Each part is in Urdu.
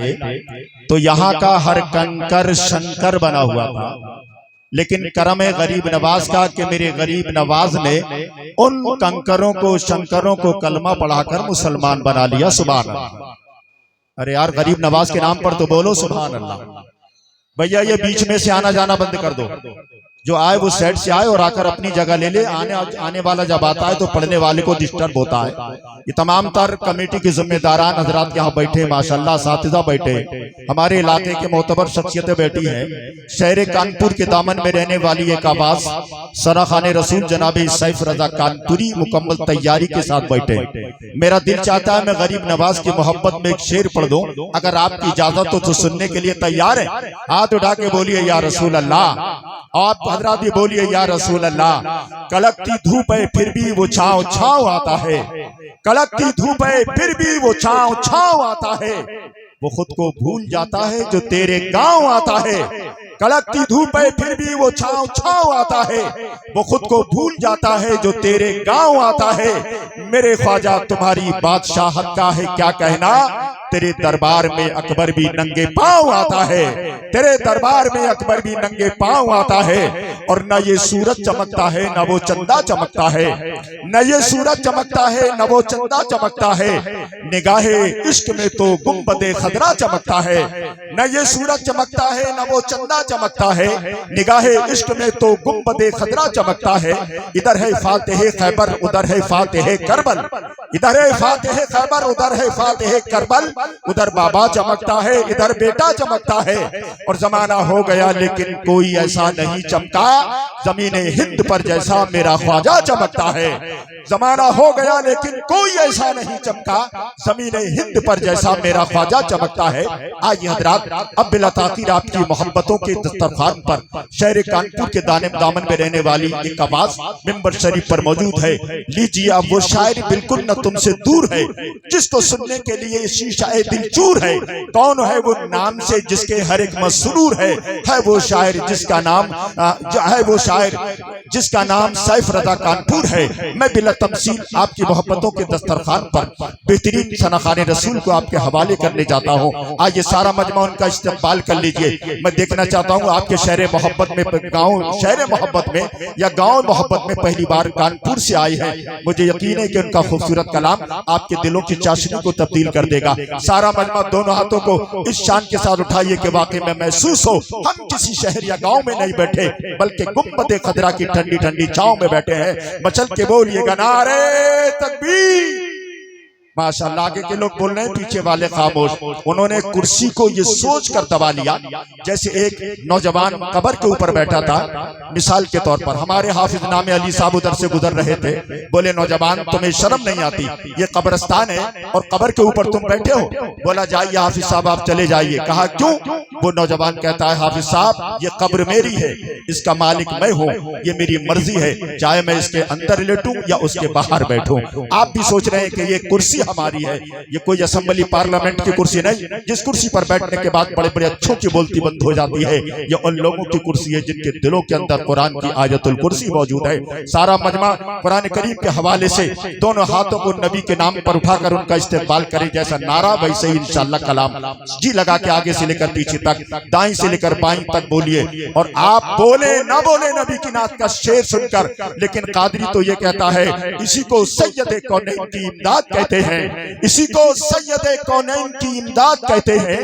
تھے تو یہاں کا ہر کنکر شنکر بنا ہوا تھا، لیکن کرم غریب نواز کا کہ میرے غریب نواز نے ان کنکروں کو شنکروں کو کلمہ پڑھا کر مسلمان بنا لیا۔ سبحان اللہ۔ ارے یار غریب نواز کے نام پر تو بولو سبحان اللہ۔ بھیا یہ بیچ میں سے آنا جانا بند کر دو، جو آئے وہ سیٹ سے آئے اور آ کر اپنی جگہ لے لے۔ آنے والا جب آتا ہے تو پڑھنے والے کو ڈسٹرب ہوتا ہے۔ یہ تمام تر کمیٹی کے ذمہ داران حضرات یہاں بیٹھے، ماشاءاللہ اساتذہ بیٹھے، ہمارے علاقے کے معتبر شخصیتیں بیٹھی ہیں۔ شہر کانپور کے دامن میں رہنے والی ایک آواز سراخان رسول جناب سیف رضا کانپوری مکمل تیاری کے ساتھ بیٹھے۔ میرا دل چاہتا ہے میں غریب نواز کی محبت میں ایک شعر پڑھ دوں، اگر آپ کی اجازت ہو تو سننے کے لیے تیار ہیں؟ ہاتھ اٹھا کے بولیے یا رسول اللہ۔ آپ حضرات بھی بولیے یا رسول اللہ۔ کڑکتی دھوپ ہے پھر بھی وہ چھاؤں چھاؤں آتا ہے، کڑکتی دھوپ ہے پھر بھی وہ چھاؤں چھاؤں آتا ہے، وہ خود کو بھول جاتا ہے جو تیرے گاؤں آتا ہے۔ کڑکتی دھوپ ہے پھر بھی وہ چھاؤں چھاؤں آتا ہے، وہ خود کو بھول جاتا ہے جو تیرے گاؤں آتا ہے۔ میرے خواجہ تمہاری بادشاہت کا ہے کیا کہنا، تیرے دربار میں اکبر بھی ننگے پاؤں آتا ہے، تیرے دربار میں اکبر بھی ننگے پاؤں آتا ہے۔ اور نہ یہ سورج چمکتا ہے نہ وہ چندہ چمکتا ہے، نہ یہ سورج چمکتا ہے نہ وہ چندہ چمکتا ہے، نگاہ عشق میں تو گنبد خضرا چمکتا ہے۔ نہ یہ سورج چمکتا ہے نہ وہ چندہ چمکتا ہے، نگاہ عشق میں تو گنبد خضرا چمکتا ہے۔ ادھر ہے فاتح خیبر ادھر ہے فاتح کربل، ادھر ہے فاتح خیبر ادھر ہے فاتح کربل، ادھر بابا چمکتا ہے ادھر بیٹا چمکتا ہے۔ اور زمانہ ہو گیا لیکن کوئی ایسا نہیں چمکا، زمین ہند پر جیسا میرا خواجہ چمکتا ہے۔ زمانہ ہو گیا لیکن کوئی ایسا نہیں چمکا، زمین ہند پر جیسا میرا خواجہ چمکتا ہے۔ آئیے حضرات اب بلا تاخیر آپ کی محبتوں کے دسترخوان پر شہر کانپور کے دامن میں رہنے والی ایک آواز ممبر شریف پر موجود ہے۔ لیجیے اب وہ شاعر بالکل نہ تم سے دور ہے، جس کو سننے کے لیے شیشہ دل چور ہے۔ کون ہے وہ نام سے جس کے ہر ایک مسرور ہے وہ شاعر جس کا نام وہ شاعر جس کا نام سیف رضا کانپور ہے۔ میں بلا تمثیل آپ کی محبتوں کے دسترخوان پر بہترین ثناخوان رسول کو آپ کے حوالے کرنے جاتا ہوں۔ آئیے سارا مجمع ان کا استقبال کر لیجئے۔ میں دیکھنا چاہتا ہوں آپ کے شہر محبت میں شہر محبت میں یا گاؤں محبت میں پہلی بار کانپور سے آئے ہیں۔ مجھے یقین ہے کہ ان کا خوبصورت کلام آپ کے دلوں کی چاشنی کو تبدیل کر دے گا۔ سارا مجمع دونوں ہاتھوں کو اس شان کے ساتھ اٹھائیے کہ واقعی میں محسوس ہو ہم کسی شہر یا گاؤں میں نہیں بیٹھے بلکہ گنبد خضرا کی ٹھنڈی ٹھنڈی چھاؤں میں بیٹھے ہیں۔ مچل کے بولیے گا نعرہ تکبیر۔ ماشاءاللہ آگے کے لوگ بول رہے ہیں پیچھے والے خاموش۔ انہوں نے کرسی کو یہ سوچ کر دبا لیا جیسے ایک نوجوان قبر کے اوپر بیٹھا تھا۔ مثال کے طور پر ہمارے حافظ نام علی صاحب ادھر سے گزر رہے تھے، بولے نوجوان تمہیں شرم نہیں آتی، یہ قبرستان ہے اور قبر کے اوپر تم بیٹھے ہو؟ بولا جائیے حافظ صاحب آپ چلے جائیے۔ کہا کیوں؟ وہ نوجوان کہتا ہے حافظ صاحب یہ قبر میری ہے، اس کا مالک میں ہوں، یہ میری مرضی ہے چاہے میں اس کے اندر لیٹوں یا اس کے باہر بیٹھوں۔ آپ بھی سوچ رہے ہیں کہ یہ کرسی ہماری ہے، یہ کوئی اسمبلی پارلیمنٹ کی کرسی نہیں جس کرسی پر بیٹھنے کے بعد بڑے بڑے اچھوں کی بولتی بند ہو جاتی ہے۔ یہ ان لوگوں کی کرسی ہے جن کے دلوں کے اندر قرآن کی آیت الکرسی موجود ہے۔ سارا مجمع قرآن کریم کے حوالے سے دونوں ہاتھوں کو نبی کے نام پر اٹھا کر ان کا استقبال کرے، جیسا نعرہ ویسے ہی انشاءاللہ کلام جی لگا کے آگے سے لے کر پیچھے تک، دائیں سے لے کر بائیں تک بولیے۔ اور آپ بولے نہ بولے نبی کی نعت کا شعر سن کر، لیکن قادری تو یہ کہتا ہے اسی کو سید کونین کی امداد کہتے ہیں، اسی کو سید کونین کی امداد کہتے ہیں،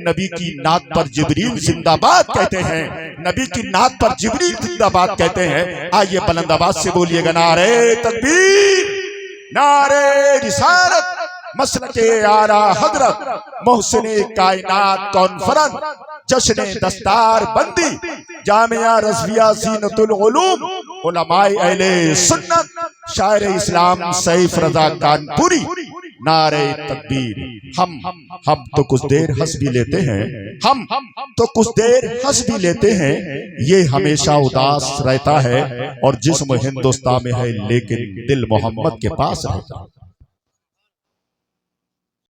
نبی کی نعت پر جبریل زندہ باد کہتے ہیں، نبی کی نعت پر جبریل زندہ باد کہتے ہیں۔ آئیے بلند آواز سے بولیے گا نعرہ تکبیر، نعرہ رسالت، مسلک اعلی حضرت، محسن کائنات کانفرنس، جشن دستار بندی، جامعہ رضویہ زینت العلوم، علماء اہل سنت، شاعر اسلام سیف رضا کانپوری، نعرہ تکبیر۔ ہم تو کچھ دیر ہنس بھی لیتے ہیں، ہم تو کچھ دیر ہنس بھی لیتے ہیں، یہ ہمیشہ اداس رہتا ہے اور جسم ہندوستان میں ہے لیکن دل محمد کے پاس رہتا ہے۔